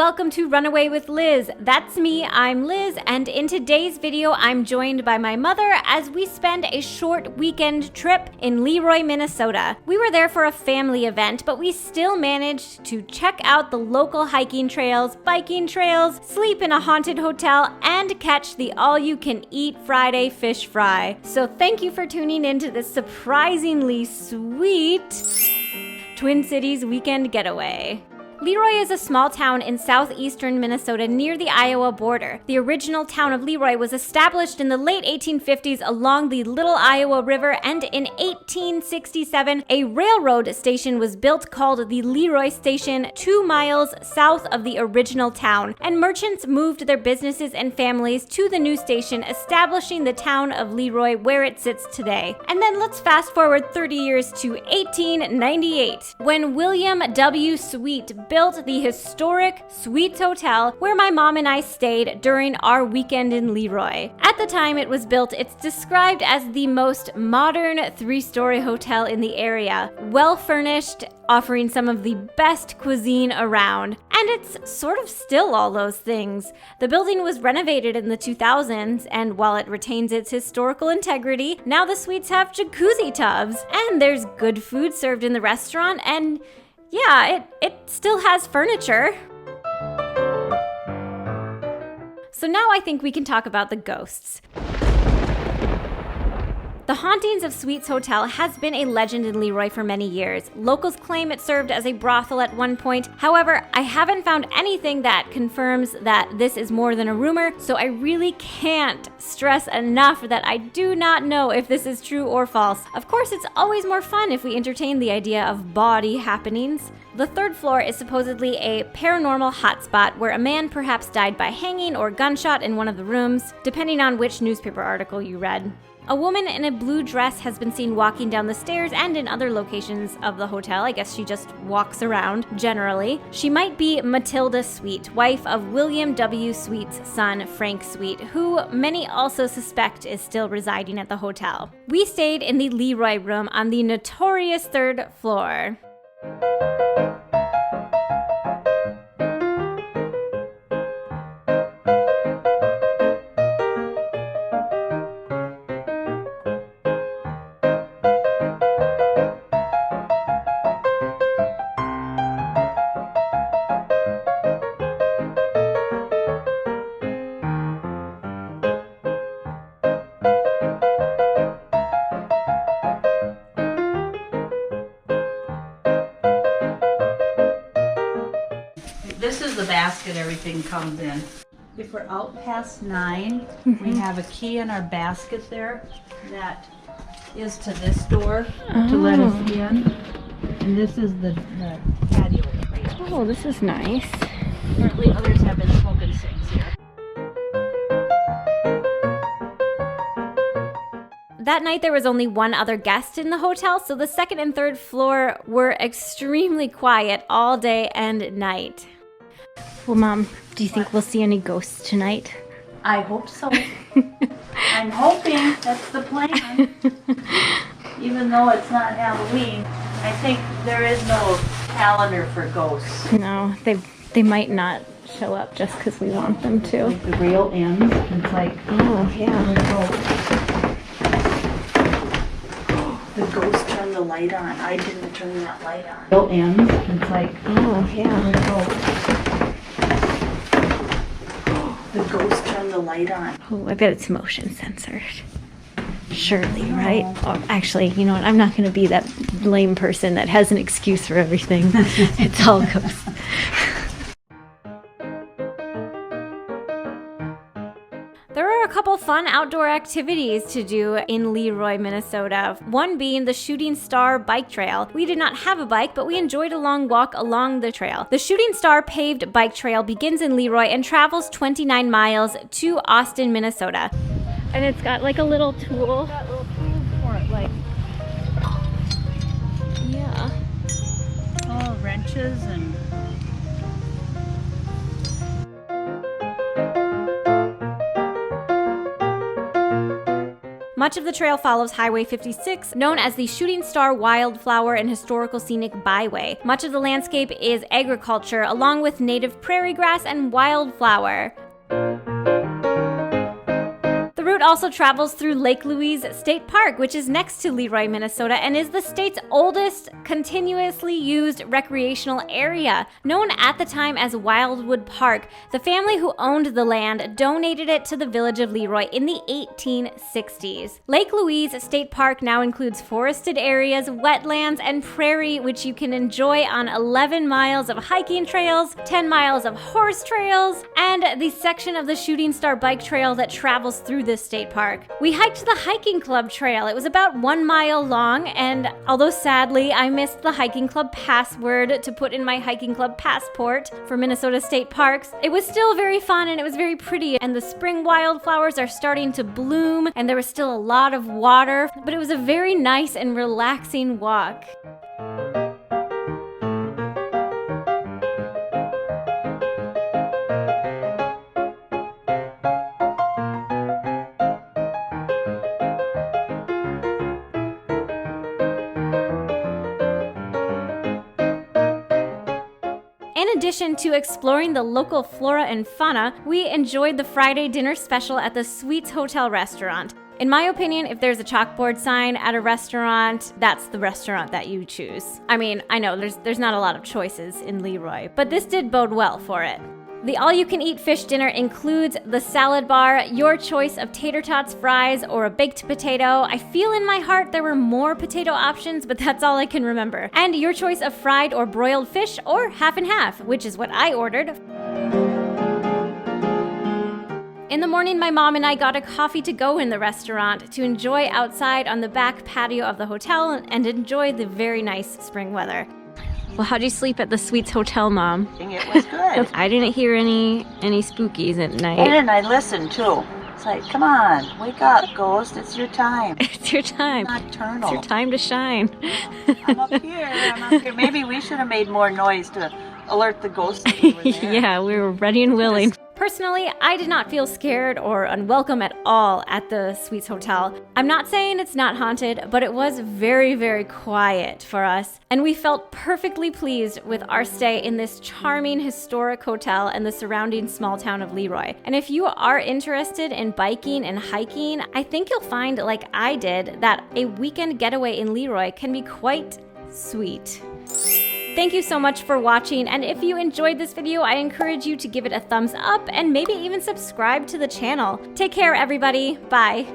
welcome to Runaway with Liz. That's me, I'm Liz, and in today's video, I'm joined by my mother as we spend a short weekend trip in LeRoy, Minnesota. We were there for a family event, but we still managed to check out the local hiking trails, biking trails, sleep in a haunted hotel, and catch the all-you-can-eat Friday fish fry. So thank you for tuning into this surprisingly sweet Twin Cities weekend getaway. LeRoy is a small town in southeastern Minnesota near the Iowa border. The original town of LeRoy was established in the late 1850s along the Little Iowa River, and in 1867, a railroad station was built called the LeRoy Station 2 miles south of the original town, and merchants moved their businesses and families to the new station, establishing the town of LeRoy where it sits today. And then let's fast forward 30 years to 1898, when William W. Sweet built the historic Sweets Hotel where my mom and I stayed during our weekend in LeRoy. At the time it was built, it's described as the most modern 3-story hotel in the area, well furnished, offering some of the best cuisine around. And it's sort of still all those things. The building was renovated in the 2000s, and while it retains its historical integrity, now the suites have jacuzzi tubs, and there's good food served in the restaurant, and yeah, it still has furniture. So now I think we can talk about the ghosts. The hauntings of Sweets Hotel has been a legend in LeRoy for many years. Locals claim it served as a brothel at one point. However, I haven't found anything that confirms that this is more than a rumor, so I really can't stress enough that I do not know if this is true or false. Of course, it's always more fun if we entertain the idea of body happenings. The 3rd floor is supposedly a paranormal hotspot where a man perhaps died by hanging or gunshot in one of the rooms, depending on which newspaper article you read. A woman in a blue dress has been seen walking down the stairs and in other locations of the hotel. I guess she just walks around, generally. She might be Matilda Sweet, wife of William W. Sweet's son, Frank Sweet, who many also suspect is still residing at the hotel. We stayed in the LeRoy room on the notorious 3rd floor. This is the basket everything comes in. If we're out past 9, we have a key in our basket there that is to this door to let us in. And this is the patio area. Oh, this is nice. Apparently others have been smoking cigs here. That night there was only one other guest in the hotel, so the 2nd and 3rd floor were extremely quiet all day and night. Well, Mom, do you think we'll see any ghosts tonight? I hope so. I'm hoping that's the plan. Even though it's not Halloween, I think there is no calendar for ghosts. No, they might not show up just because we want them to. Like the real ends. It's like, Oh, yeah. The ghost turned the light on. I didn't turn that light on. Real ends. It's like, Oh, yeah. The ghost turned the light on. Oh, I bet it's motion censored. Surely, right? Oh, actually, you know what? I'm not going to be that lame person that has an excuse for everything. It's all ghosts. There are a couple fun outdoor activities to do in LeRoy, Minnesota. One being the Shooting Star Bike Trail. We did not have a bike, but we enjoyed a long walk along the trail. The Shooting Star paved bike trail begins in LeRoy and travels 29 miles to Austin, Minnesota. And it's got like a little tool. Got little tools for it, like Yeah. wrenches and. Much of the trail follows Highway 56, known as the Shooting Star Wildflower and Historical Scenic Byway. Much of the landscape is agriculture, along with native prairie grass and wildflower. The route also travels through Lake Louise State Park, which is next to LeRoy, Minnesota, and is the state's oldest continuously used recreational area. Known at the time as Wildwood Park, the family who owned the land donated it to the village of LeRoy in the 1860s. Lake Louise State Park now includes forested areas, wetlands, and prairie, which you can enjoy on 11 miles of hiking trails, 10 miles of horse trails, and the section of the Shooting Star Bike Trail that travels through this state park. We hiked the hiking club trail. It was about 1 mile long, and although sadly I missed the hiking club password to put in my hiking club passport for Minnesota state parks, it was still very fun and it was very pretty, and the spring wildflowers are starting to bloom and there was still a lot of water, but it was a very nice and relaxing walk. In addition to exploring the local flora and fauna, we enjoyed the Friday dinner special at the Sweets Hotel restaurant. In my opinion, if there's a chalkboard sign at a restaurant, that's the restaurant that you choose. I mean, I know there's not a lot of choices in LeRoy, but this did bode well for it. The all-you-can-eat fish dinner includes the salad bar, your choice of tater tots, fries, or a baked potato. I feel in my heart there were more potato options, but that's all I can remember. And your choice of fried or broiled fish, or half and half, which is what I ordered. In the morning, my mom and I got a coffee to go in the restaurant to enjoy outside on the back patio of the hotel and enjoy the very nice spring weather. Well, how'd you sleep at the Sweets Hotel, Mom? It was good. I didn't hear any spookies at night. And I listened too. It's like, come on, wake up, ghost. It's your time. It's your time. Nocturnal. It's your time to shine. I'm up here. Maybe we should have made more noise to alert the ghosts that we were there. Yeah, we were ready and willing. Personally, I did not feel scared or unwelcome at all at the Sweets Hotel. I'm not saying it's not haunted, but it was very, very quiet for us, and we felt perfectly pleased with our stay in this charming historic hotel and the surrounding small town of LeRoy. And if you are interested in biking and hiking, I think you'll find, like I did, that a weekend getaway in LeRoy can be quite sweet. Thank you so much for watching, and if you enjoyed this video, I encourage you to give it a thumbs up and maybe even subscribe to the channel. Take care, everybody. Bye.